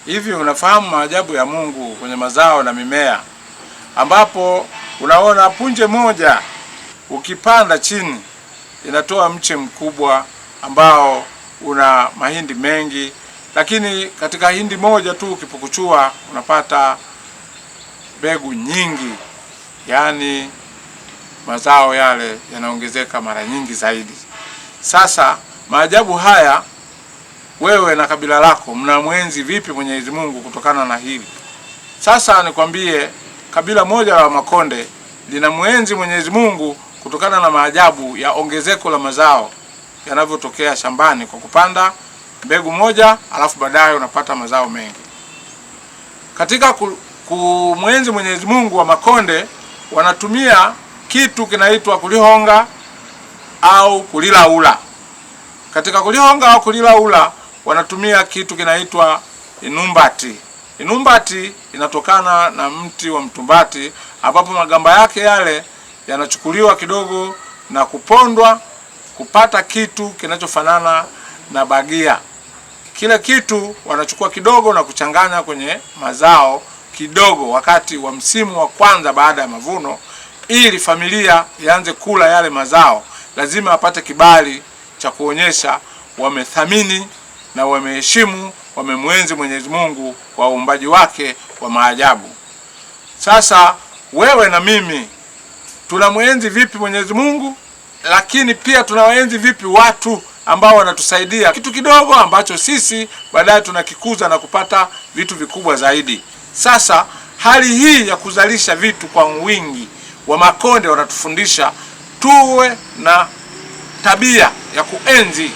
Hivi unafahamu maajabu ya Mungu kwenye mazao na mimea, ambapo unaona punje moja ukipanda chini inatoa mche mkubwa ambao una mahindi mengi, lakini katika hindi moja tu ukipukuchua unapata mbegu nyingi, yaani mazao yale yanaongezeka mara nyingi zaidi. Sasa maajabu haya, wewe na kabila lako mnamwenzi vipi Mwenyezi Mungu kutokana na hili? Sasa nikwambie, kabila moja la Makonde linamwenzi Mwenyezi Mungu kutokana na maajabu ya ongezeko la mazao yanavyotokea shambani kwa kupanda mbegu moja alafu baadaye unapata mazao mengi. Katika kumwenzi Mwenyezi Mungu, wa Makonde wanatumia kitu kinaitwa kulihonga au kulilaula. Katika kulihonga au kulilaula wanatumia kitu kinaitwa inumbati. Inumbati inatokana na mti wa mtumbati, ambapo magamba yake yale yanachukuliwa kidogo na kupondwa kupata kitu kinachofanana na bagia. Kile kitu wanachukua kidogo na kuchanganya kwenye mazao kidogo wakati wa msimu wa kwanza baada ya mavuno, ili familia ianze kula yale mazao. Lazima apate kibali cha kuonyesha wamethamini na wameheshimu, wamemwenzi Mwenyezi Mungu kwa uumbaji wake wa maajabu. Sasa wewe na mimi tunamwenzi vipi Mwenyezi Mungu, lakini pia tunawaenzi vipi watu ambao wanatusaidia kitu kidogo ambacho sisi baadaye tunakikuza na kupata vitu vikubwa zaidi. Sasa hali hii ya kuzalisha vitu kwa wingi, wa Makonde wanatufundisha tuwe na tabia ya kuenzi,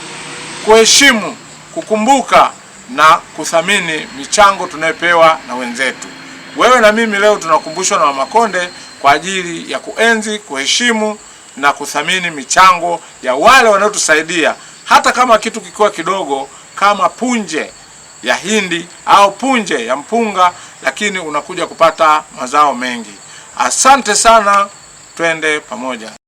kuheshimu, kukumbuka na kuthamini michango tunayopewa na wenzetu. Wewe na mimi leo tunakumbushwa na Makonde kwa ajili ya kuenzi, kuheshimu na kuthamini michango ya wale wanaotusaidia, hata kama kitu kikiwa kidogo kama punje ya hindi au punje ya mpunga, lakini unakuja kupata mazao mengi. Asante sana, twende pamoja.